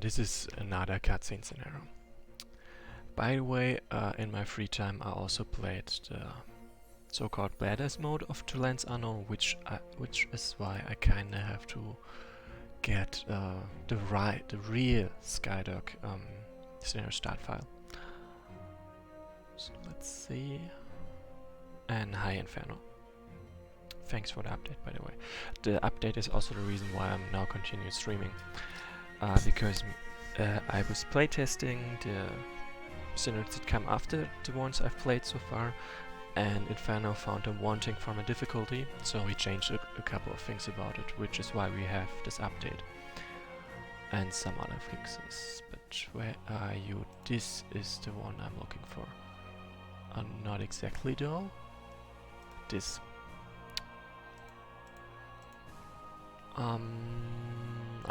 this is another cutscene scenario. By the way, in my free time I also played the so-called badass mode of the Lands Unknown, which is why I kinda have to get the real Skydog scenario start file. So let's see. And hi Inferno. Thanks for the update, by the way. The update is also the reason why I'm now continuing streaming. Because I was playtesting the scenarios that come after the ones I've played so far, and Inferno found them wanting from a difficulty, so we changed a couple of things about it, which is why we have this update. And some other fixes. But where are you? This is the one I'm looking for. Not exactly though. This. I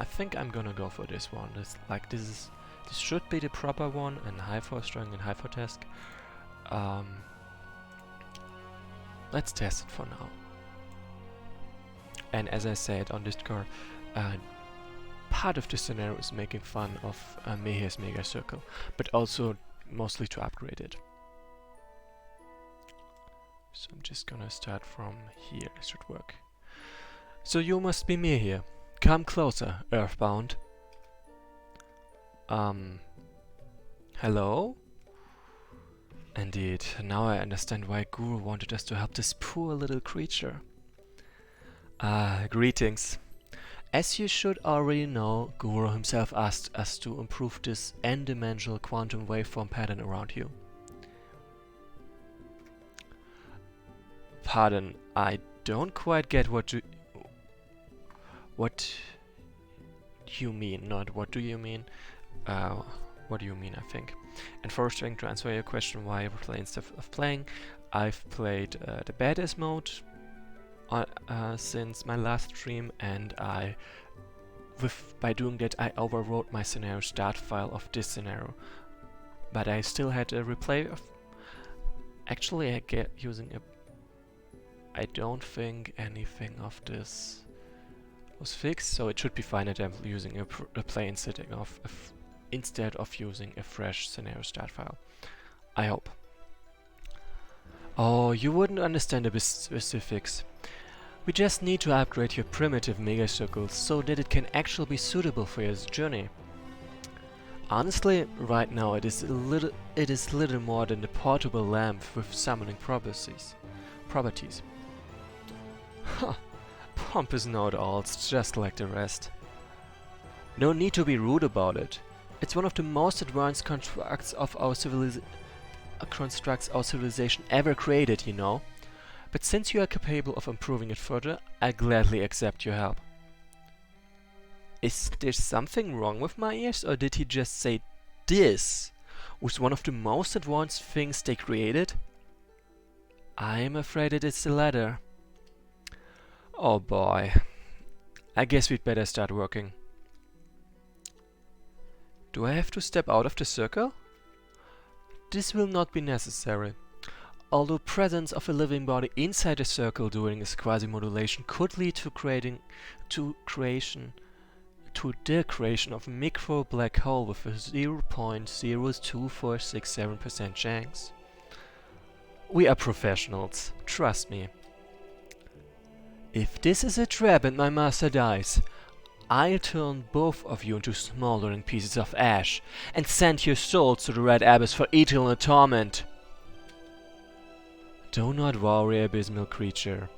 think I'm gonna go for this one. This should be the proper one, and high for strong and high for task. Let's test it for now. And as I said on Discord, part of the scenario is making fun of Mehe's Mega Circle, but also mostly to upgrade it. So I'm just gonna start from here. This should work. So you must be me here. Come closer, Earthbound. Hello? Indeed, now I understand why Guru wanted us to help this poor little creature. Greetings. As you should already know, Guru himself asked us to improve this n-dimensional quantum waveform pattern around you. Pardon, I don't quite get what you mean, not what do you mean? What do you mean, I think. And first thing, to answer your question why I play instead of playing, I've played the badass mode since my last stream, and by doing that I overwrote my scenario start file of this scenario. But I still had a replay of... Actually, I don't think anything of this was fixed, so it should be fine that I'm using a replay instead of using a fresh scenario start file. I hope. Oh, you wouldn't understand the specifics. We just need to upgrade your primitive mega circles so that it can actually be suitable for your journey. Honestly, right now it is little more than a portable lamp with summoning properties. Huh. Pomp is not all, it's just like the rest. No need to be rude about it. It's one of the most advanced constructs our civilization ever created, you know. But since you are capable of improving it further, I gladly accept your help. Is there something wrong with my ears, or did he just say this was one of the most advanced things they created? I'm afraid it is the latter. Oh boy. I guess we'd better start working. Do I have to step out of the circle? This will not be necessary. Although presence of a living body inside the circle during its quasi-modulation could lead to the creation of a micro black hole with a 0.02467% chance. We are professionals, trust me. If this is a trap and my master dies, I'll turn both of you into smoldering pieces of ash and send your souls to the Red Abyss for eternal torment. Do not worry, abysmal creature.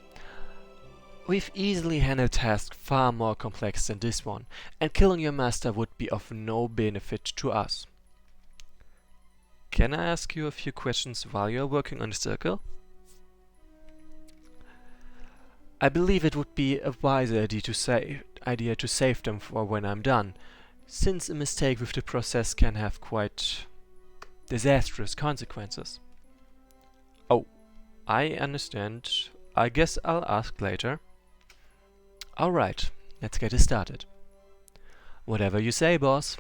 We've easily handled tasks far more complex than this one, and killing your master would be of no benefit to us. Can I ask you a few questions while you're working on the circle? I believe it would be a wise idea to save them for when I'm done, since a mistake with the process can have quite disastrous consequences. Oh, I understand. I guess I'll ask later. Alright, let's get it started. Whatever you say, boss.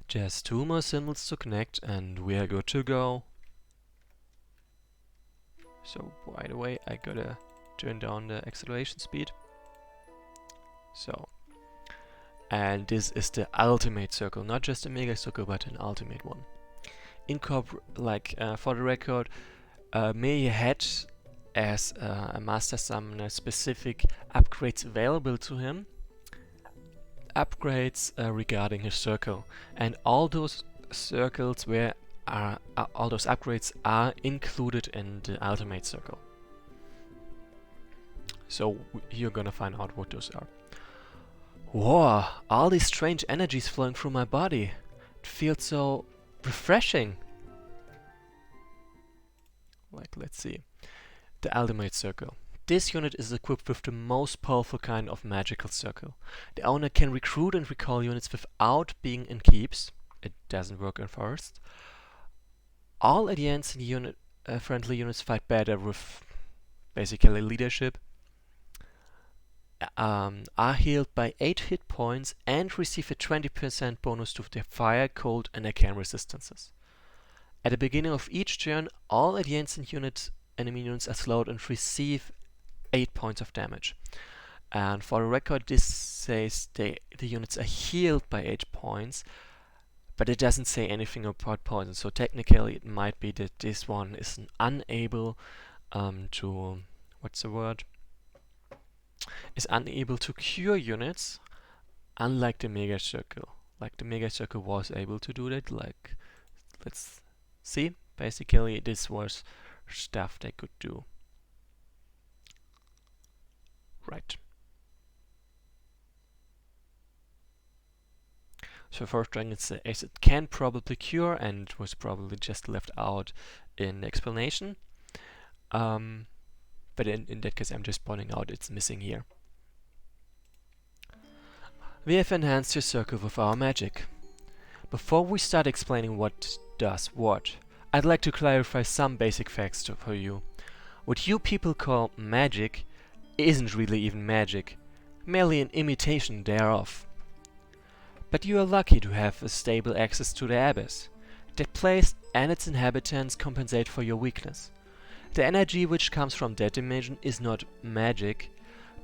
Just 2 more symbols to connect and we are good to go. So, by the way, I gotta turn down the acceleration speed. So, And this is the ultimate circle, not just a mega circle, but an ultimate one. For the record, Mei had as a master summoner specific upgrades available to him. Upgrades regarding his circle, and all those circles all those upgrades are included in the ultimate circle. So you're gonna find out what those are. Whoa, all these strange energies flowing through my body. It feels so refreshing. Let's see. The ultimate circle. This unit is equipped with the most powerful kind of magical circle. The owner can recruit and recall units without being in keeps. It doesn't work in forest. All adjacent friendly units fight better with basically leadership. Are healed by 8 hit points and receive a 20% bonus to their fire, cold and arcane resistances. At the beginning of each turn, all adjacent enemy units are slowed and receive 8 points of damage. And for the record, this says the units are healed by 8 points, but it doesn't say anything about poison. So technically it might be that this one is unable to... what's the word? Is unable to cure units, unlike the Mega Circle. Like the Mega Circle was able to do that. Like, let's see. Basically, this was stuff they could do. Right. So first thing it says it can probably cure, and was probably just left out in the explanation. But in that case, I'm just pointing out it's missing here. We have enhanced your circle with our magic. Before we start explaining what does what, I'd like to clarify some basic facts for you. What you people call magic isn't really even magic, merely an imitation thereof. But you are lucky to have a stable access to the abyss. That place and its inhabitants compensate for your weakness. The energy which comes from that dimension is not magic,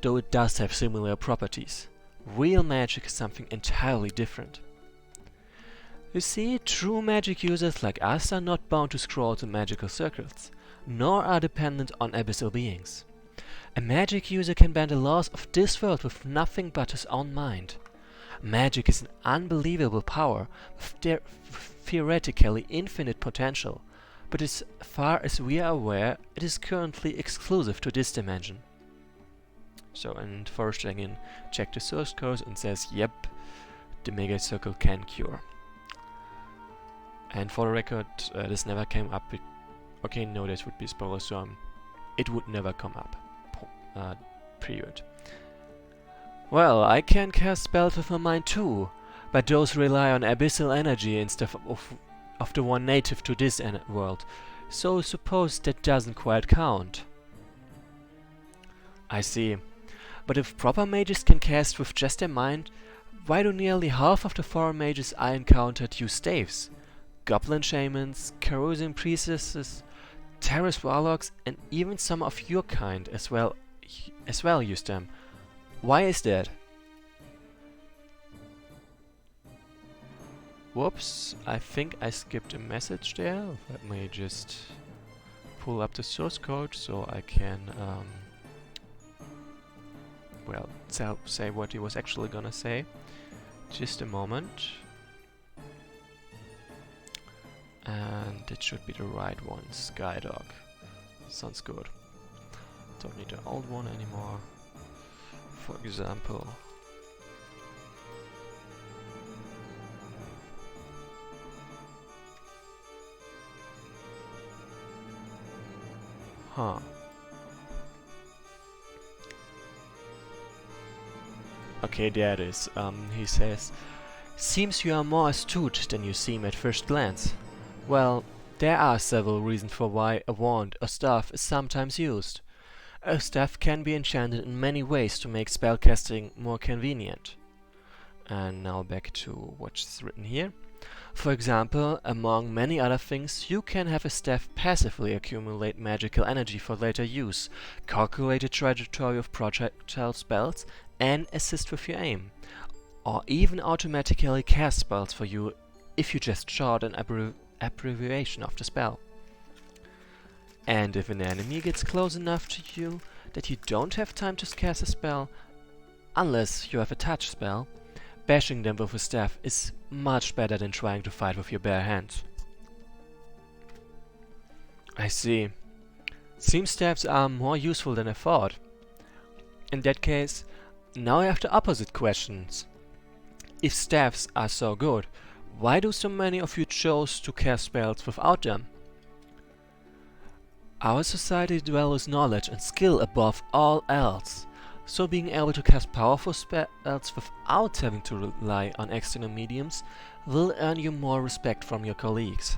though it does have similar properties. Real magic is something entirely different. You see, true magic users like us are not bound to scroll to magical circles, nor are dependent on abyssal beings. A magic user can bend the laws of this world with nothing but his own mind. Magic is an unbelievable power with theoretically infinite potential, but as far as we are aware, it is currently exclusive to this dimension. So, and first again, check the source code and says, yep, the Mega Circle can cure. And for the record, this never came up. Okay, no, this would be spoiler, so it would never come up. Period. Well, I can cast spells with my mind too, but those rely on abyssal energy instead of the one native to this world, so suppose that doesn't quite count. I see. But if proper mages can cast with just their mind, why do nearly half of the foreign mages I encountered use staves? Goblin shamans, carousing priestesses, terrace warlocks, and even some of your kind as well use them. Why is that? Whoops, I think I skipped a message there. Let me just pull up the source code so I can well, say what he was actually gonna say. Just a moment. And it should be the right one, Skydog. Sounds good. Don't need the old one anymore. For example, okay, there it is. He says, seems you are more astute than you seem at first glance. Well, there are several reasons for why a wand or staff is sometimes used. A staff can be enchanted in many ways to make spellcasting more convenient. And now back to what's written here. For example, among many other things, you can have a staff passively accumulate magical energy for later use, calculate the trajectory of projectile spells, and assist with your aim. or even automatically cast spells for you if you just shout an abbreviation of the spell. And if an enemy gets close enough to you that you don't have time to cast a spell, unless you have a touch spell, bashing them with a staff is much better than trying to fight with your bare hands. I see. Seems staffs are more useful than I thought. In that case, now I have the opposite questions. If staffs are so good, why do so many of you choose to cast spells without them? Our society values knowledge and skill above all else, so being able to cast powerful spells without having to rely on external mediums will earn you more respect from your colleagues.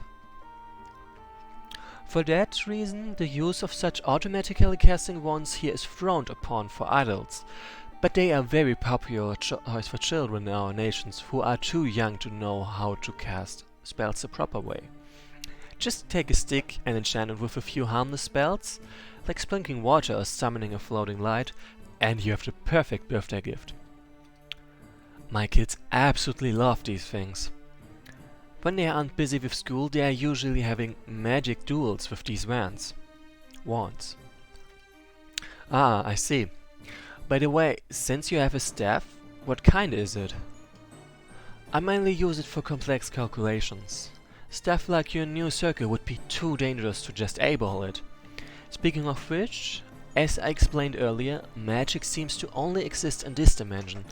For that reason, the use of such automatically casting wands here is frowned upon for adults, but they are very popular choice for children in our nations who are too young to know how to cast spells the proper way. Just take a stick and enchant it with a few harmless spells, like sprinkling water or summoning a floating light, and you have the perfect birthday gift. My kids absolutely love these things. When they aren't busy with school, they are usually having magic duels with these wands. Ah, I see. By the way, since you have a staff, what kind is it? I mainly use it for complex calculations. Stuff like your new circle would be too dangerous to just eyeball it. Speaking of which, as I explained earlier, magic seems to only exist in this dimension,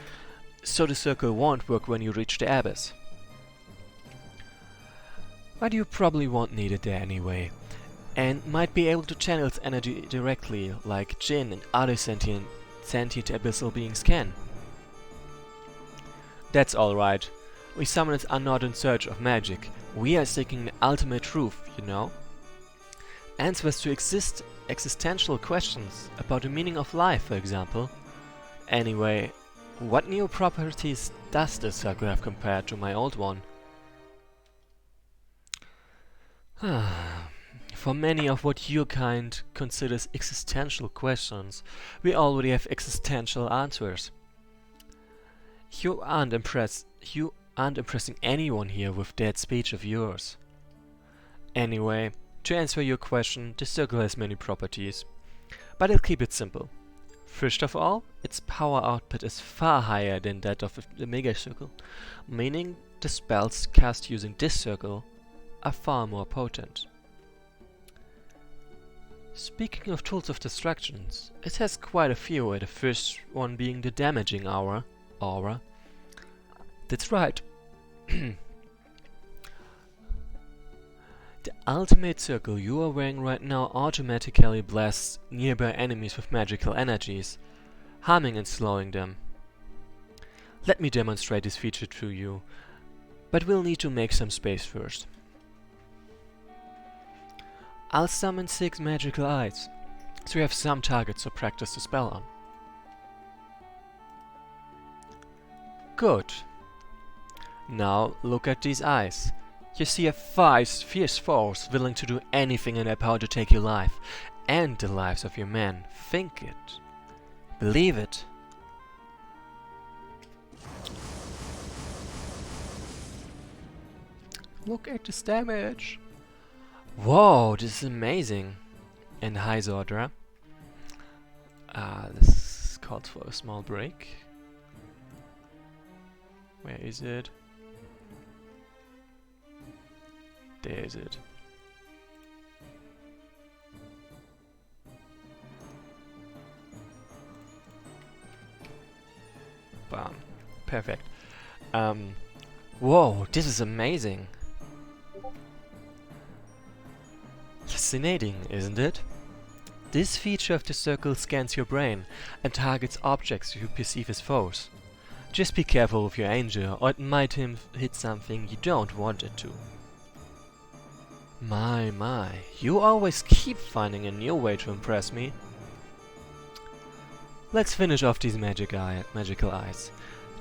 so the circle won't work when you reach the abyss. But you probably won't need it there anyway, and might be able to channel its energy directly, like Jinn and other sentient abyssal beings can. That's alright. We summoners are not in search of magic. We are seeking the ultimate truth, you know? Answers to existential questions about the meaning of life, for example. Anyway, what new properties does this circle have compared to my old one? For many of what your kind considers existential questions, we already have existential answers. You aren't impressing anyone here with that speech of yours. Anyway, to answer your question, the circle has many properties, but I'll keep it simple. First of all, its power output is far higher than that of the mega circle, meaning the spells cast using this circle are far more potent. Speaking of tools of destructions, it has quite a few, the first one being the damaging aura. That's right. The ultimate circle you are wearing right now automatically blasts nearby enemies with magical energies, harming and slowing them. Let me demonstrate this feature to you, but we'll need to make some space first. I'll summon 6 magical eyes, so you have some targets to practice the spell on. Good. Now look at these eyes. You see a fierce force willing to do anything in their power to take your life, and the lives of your men. Think it. Believe it. Look at this damage. Whoa, this is amazing. And hi Zordra. This calls for a small break. Where is it? There is it. Bam. Perfect. Whoa, this is amazing. Fascinating, isn't it? This feature of the circle scans your brain and targets objects you perceive as foes. Just be careful with your angel, or it might hit something you don't want it to. My, you always keep finding a new way to impress me. Let's finish off these magical eyes.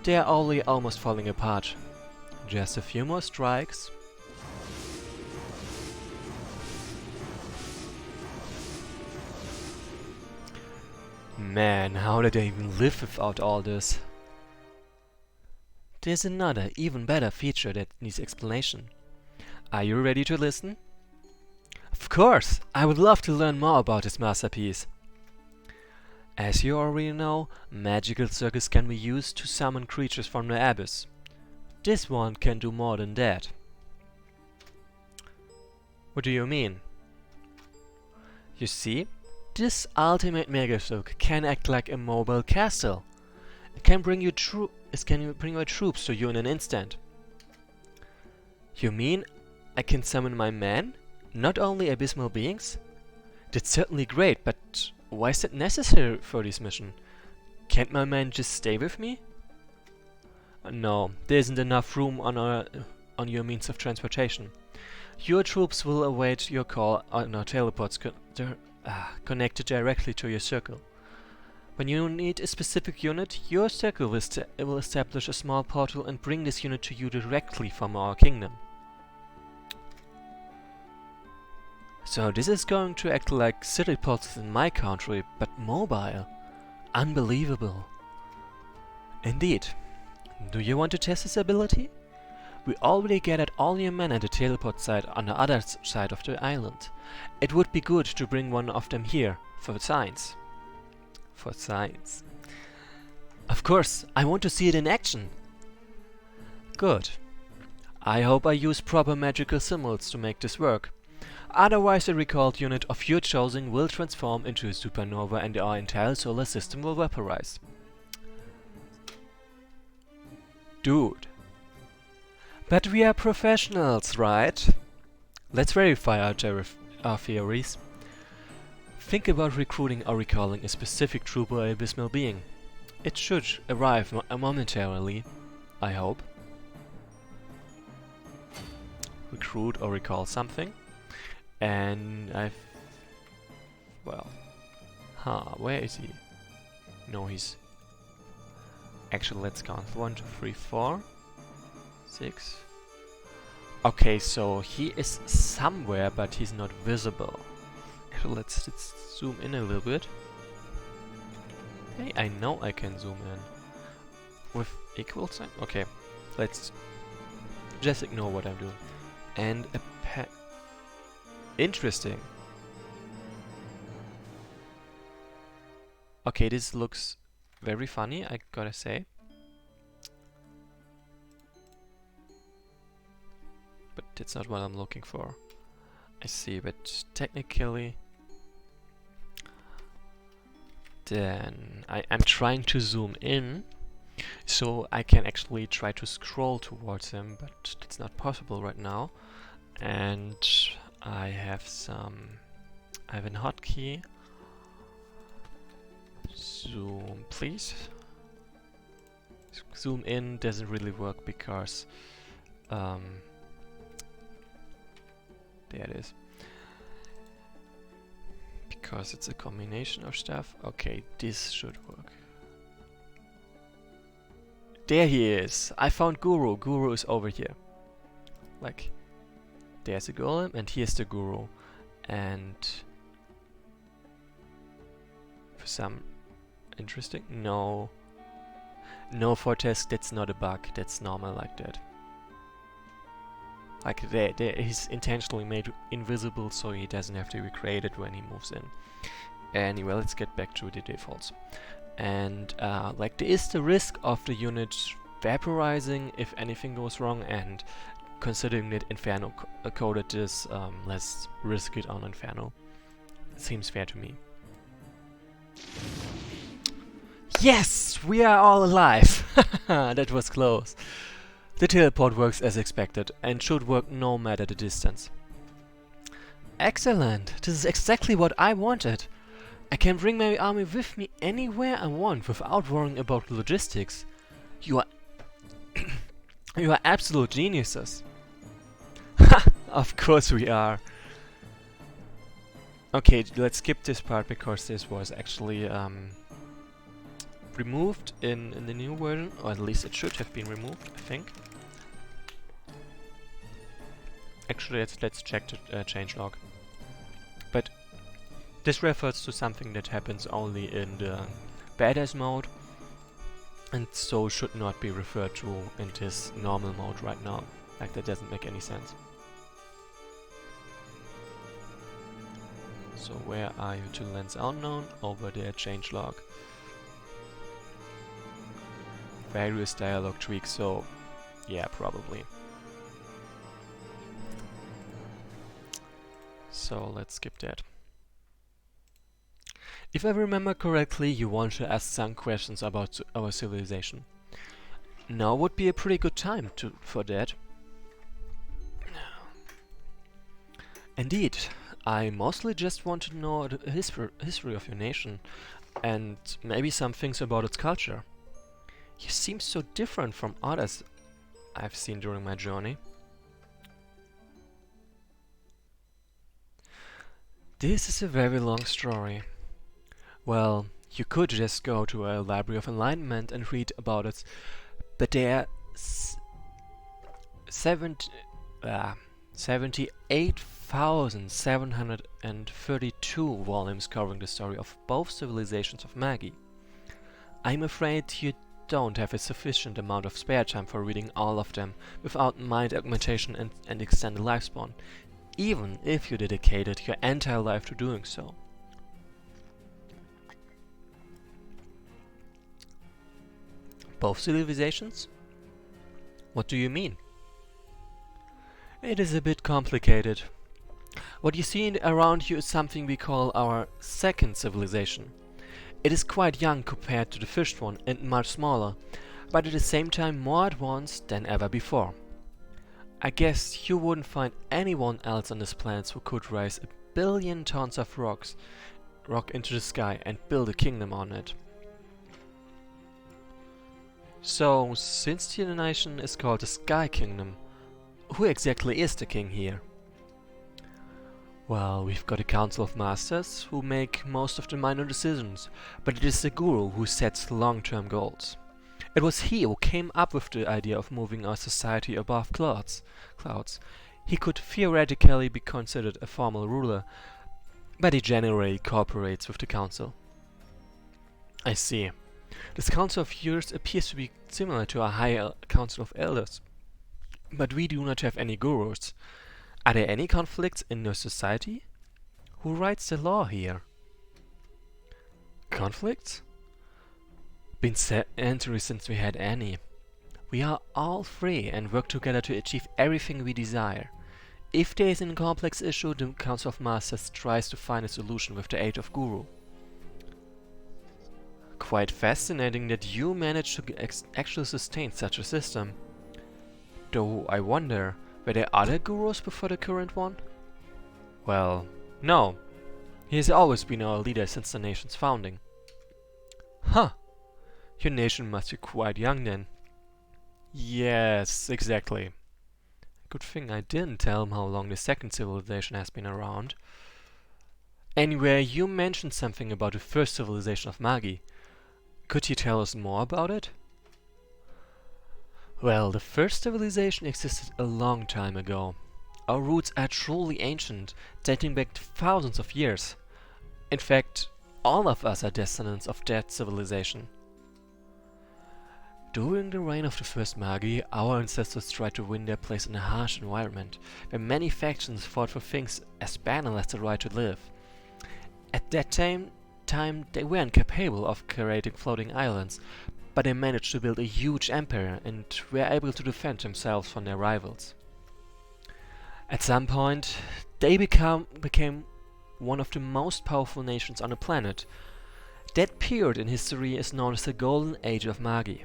They are only almost falling apart. Just a few more strikes. Man, how did I even live without all this? there's another, even better feature that needs explanation. Are you ready to listen? Of course! I would love to learn more about this masterpiece. As you already know, magical circles can be used to summon creatures from the abyss. This one can do more than that. What do you mean? You see, this ultimate mega circle can act like a mobile castle. It can bring your troops to you in an instant. You mean I can summon my men? Not only abysmal beings? That's certainly great, but why is it necessary for this mission? Can't my men just stay with me? No, there isn't enough room on your means of transportation. Your troops will await your call on our teleports connected directly to your circle. When you need a specific unit, your circle will establish a small portal and bring this unit to you directly from our kingdom. So this is going to act like city portals in my country, but mobile. Unbelievable. Indeed. Do you want to test this ability? We already gathered all your men at the teleport site on the other side of the island. It would be good to bring one of them here, for science. For science. Of course, I want to see it in action. Good. I hope I use proper magical symbols to make this work. Otherwise, the recalled unit of your choosing will transform into a supernova and our entire solar system will vaporize. Dude. But we are professionals, right? Let's verify our theories. Think about recruiting or recalling a specific troop or abysmal being. It should arrive momentarily, I hope. Recruit or recall something. And where is he? No, he's... Actually, let's count. 1, 2, 3, 4, 6. Okay, so he is somewhere, but he's not visible. Actually, let's zoom in a little bit. Hey, I know I can zoom in. With equal sign? Okay, let's just ignore what I'm doing. And a interesting. Okay, this looks very funny, I gotta say. But that's not what I'm looking for. I see, but technically... Then I'm trying to zoom in, so I can actually try to scroll towards him, but it's not possible right now. And I have a hotkey. Zoom, please. Zoom in doesn't really work because there it is. Because it's a combination of stuff. Okay, this should work. There he is! I found Guru. Guru is over here. Like, there's a golem and here's the Guru. And for some interesting? No. No, Fortes, that's not a bug. That's normal like that. Like he's intentionally made invisible so he doesn't have to be created when he moves in. Anyway, let's get back to the defaults. And like there is the risk of the unit vaporizing if anything goes wrong, and considering that Inferno coded this, let's risk it on Inferno. Seems fair to me. Yes! We are all alive! That was close. The teleport works as expected, and should work no matter the distance. Excellent! This is exactly what I wanted! I can bring my army with me anywhere I want without worrying about logistics. You are... you are absolute geniuses! Ha! Of course we are! Okay, let's skip this part because this was actually removed in the new version, or at least it should have been removed, I think. Actually, let's check the changelog. But this refers to something that happens only in the badass mode. and so should not be referred to in this normal mode right now. Like, that doesn't make any sense. So where are you? To Lands Unknown? Over there, changelog. Various dialogue tweaks, so yeah, probably. So let's skip that. If I remember correctly, you want to ask some questions about our civilization. Now would be a pretty good time for that. Indeed, I mostly just want to know the history of your nation, and maybe some things about its culture. You seem so different from others I've seen during my journey. This is a very long story. Well, you could just go to a Library of Enlightenment and read about it, but there are 78,732 volumes covering the story of both civilizations of Magi. I'm afraid you don't have a sufficient amount of spare time for reading all of them without mind augmentation and extended lifespan, even if you dedicated your entire life to doing so. Both civilizations? What do you mean? It is a bit complicated. What you see around you is something we call our second civilization. It is quite young compared to the first one and much smaller, but at the same time more advanced than ever before. I guess you wouldn't find anyone else on this planet who could raise 1 billion tons of rock into the sky and build a kingdom on it. So, since the nation is called the Sky Kingdom, who exactly is the king here? Well, we've got a Council of Masters who make most of the minor decisions, but it is the Guru who sets long-term goals. It was he who came up with the idea of moving our society above clouds. He could theoretically be considered a formal ruler, but he generally cooperates with the Council. I see. This Council of yours appears to be similar to a higher Council of Elders, but we do not have any gurus. Are there any conflicts in your society? Who writes the law here? Conflicts? Been centuries since we had any. We are all free and work together to achieve everything we desire. If there is a complex issue, the Council of Masters tries to find a solution with the aid of Guru. Quite fascinating that you managed to actually sustain such a system. Though I wonder, were there other gurus before the current one? Well, no. He has always been our leader since the nation's founding. Huh. Your nation must be quite young then. Yes, exactly. Good thing I didn't tell him how long the second civilization has been around. Anyway, you mentioned something about the first civilization of Magi. Could you tell us more about it? Well, the first civilization existed a long time ago. Our roots are truly ancient, dating back thousands of years. In fact, all of us are descendants of that civilization. During the reign of the first Magi, our ancestors tried to win their place in a harsh environment, where many factions fought for things as banal as the right to live. At that time, they weren't capable of creating floating islands, but they managed to build a huge empire and were able to defend themselves from their rivals. At some point, they became one of the most powerful nations on the planet. That period in history is known as the Golden Age of Magi.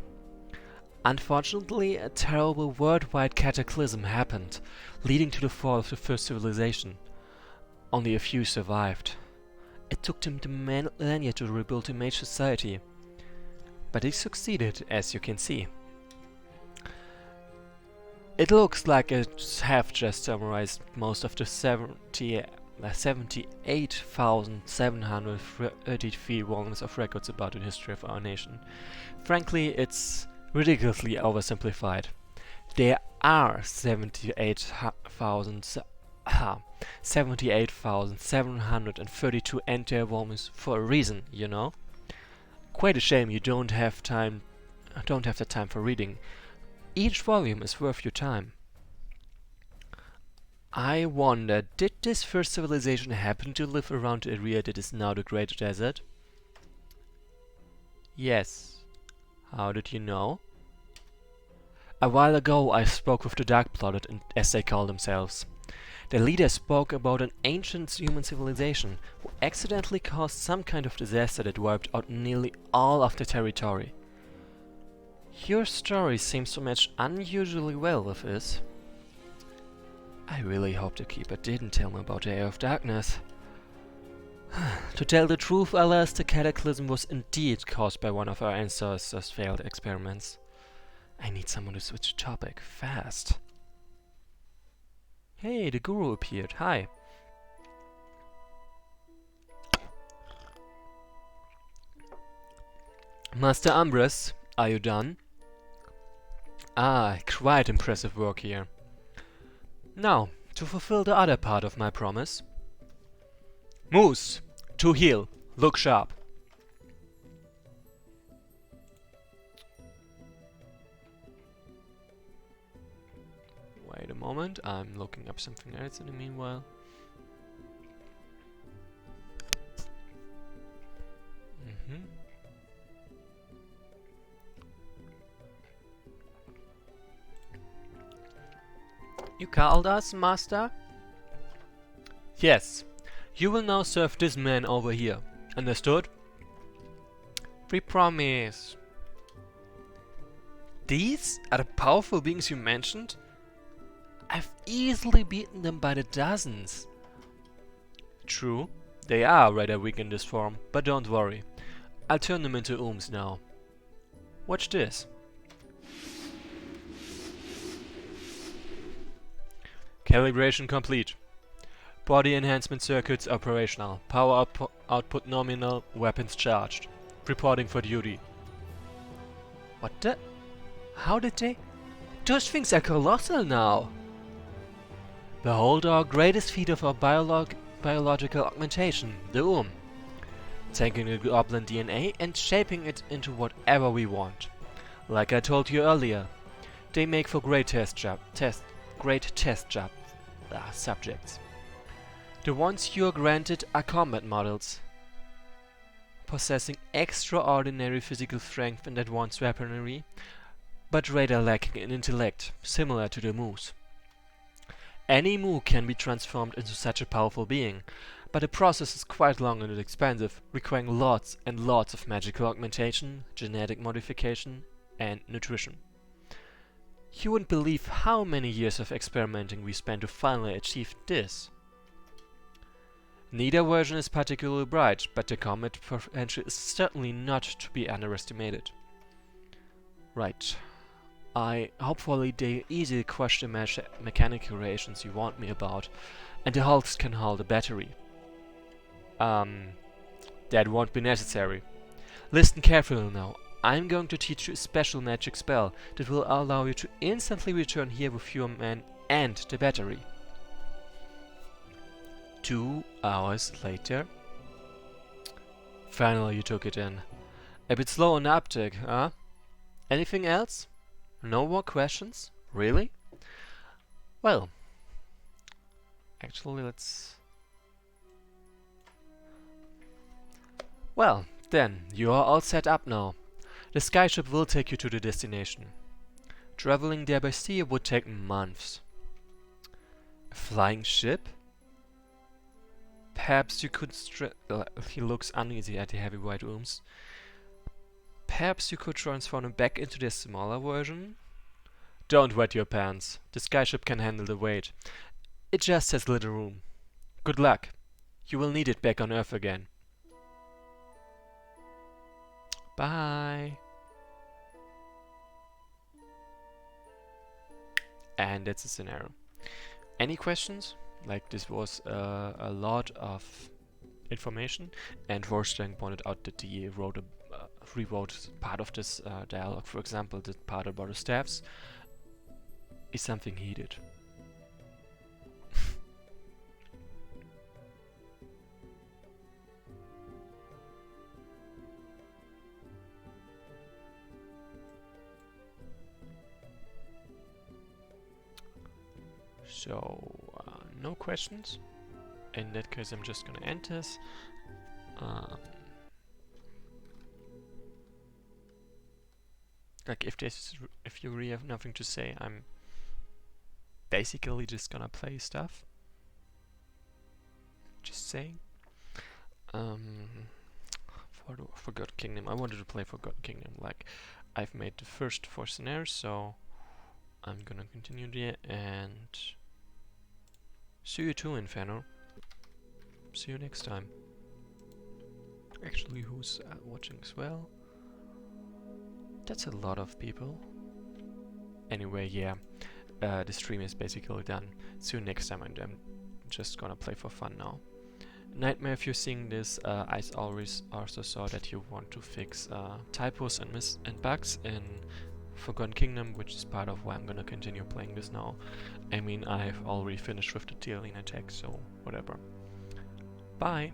Unfortunately, a terrible worldwide cataclysm happened, leading to the fall of the first civilization. Only a few survived. It took them millennia to rebuild a major society, but they succeeded, as you can see. It looks like I have just summarized most of the 78,733 volumes of records about the history of our nation. Frankly, it's ridiculously oversimplified. There are 78,732 entire volumes for a reason, you know? Quite a shame you don't have time I don't have the time for reading. Each volume is worth your time. I wonder, did this first civilization happen to live around the area that is now the Great Desert? Yes. How did you know? A while ago I spoke with the Dark-Blooded, as they call themselves. The leader spoke about an ancient human civilization who accidentally caused some kind of disaster that wiped out nearly all of the territory. Your story seems to match unusually well with his. I really hope the Keeper didn't tell me about the Air of Darkness. To tell the truth, alas, the cataclysm was indeed caused by one of our ancestors' failed experiments. I need someone to switch the topic, fast. Hey, the Guru appeared. Hi. Master Ambrose, are you done? Ah, quite impressive work here. Now, to fulfill the other part of my promise. Moose, to heal. Look sharp. Wait a moment, I'm looking up something else in the meanwhile. You called us, Master? Yes. You will now serve this man over here. Understood? We promise. These are the powerful beings you mentioned? I've easily beaten them by the dozens. True, they are rather weak in this form, but don't worry. I'll turn them into ooms now. Watch this. Calibration complete. Body enhancement circuits operational. Power output nominal. Weapons charged. Reporting for duty. What the? How did they? Those things are colossal now. Behold our greatest feat of our biological augmentation, the taking the goblin DNA and shaping it into whatever we want. Like I told you earlier, they make for great test subjects. The ones you are granted are combat models, possessing extraordinary physical strength and advanced weaponry, but rather lacking in intellect, similar to the Moose. Any Moo can be transformed into such a powerful being, but the process is quite long and expensive, requiring lots and lots of magical augmentation, genetic modification, and nutrition. You wouldn't believe how many years of experimenting we spent to finally achieve this. Neither version is particularly bright, but the combat potential is certainly not to be underestimated. Right. Hopefully they easily crush the mechanical reactions you warned me about, and the hulks can hold a battery. That won't be necessary. Listen carefully now. I'm going to teach you a special magic spell that will allow you to instantly return here with your men and the battery. 2 hours later. Finally you took it in. A bit slow on the uptake, huh? Anything else? No more questions? Really? Well, actually let's... Well, then, you are all set up now. The skyship will take you to the destination. Traveling there by sea would take months. A flying ship? Perhaps you could he looks uneasy at the heavy white rooms. Perhaps you could transform him back into their smaller version? Don't wet your pants. The skyship can handle the weight. It just has little room. Good luck. You will need it back on Earth again. Bye. And that's the scenario. Any questions? Like, this was a lot of information, and Vorstang pointed out that he rewrote part of this dialogue. For example, the part about the staffs is something he did. So, no questions. In that case, I'm just gonna end this. Like, if you really have nothing to say, I'm basically just gonna play stuff. Just saying. Forgotten Kingdom. I wanted to play Forgotten Kingdom. Like, I've made the first 4 scenarios, so I'm gonna continue there, and see you too, Inferno. See you next time. Actually, who's watching as well? That's a lot of people. Anyway, yeah, the stream is basically done. See you next time, and I'm just gonna play for fun now. Nightmare, if you're seeing this, I always also saw that you want to fix typos and bugs in Forgotten Kingdom, which is part of why I'm gonna continue playing this now. I mean, I've already finished with the alien attack, so whatever. Bye!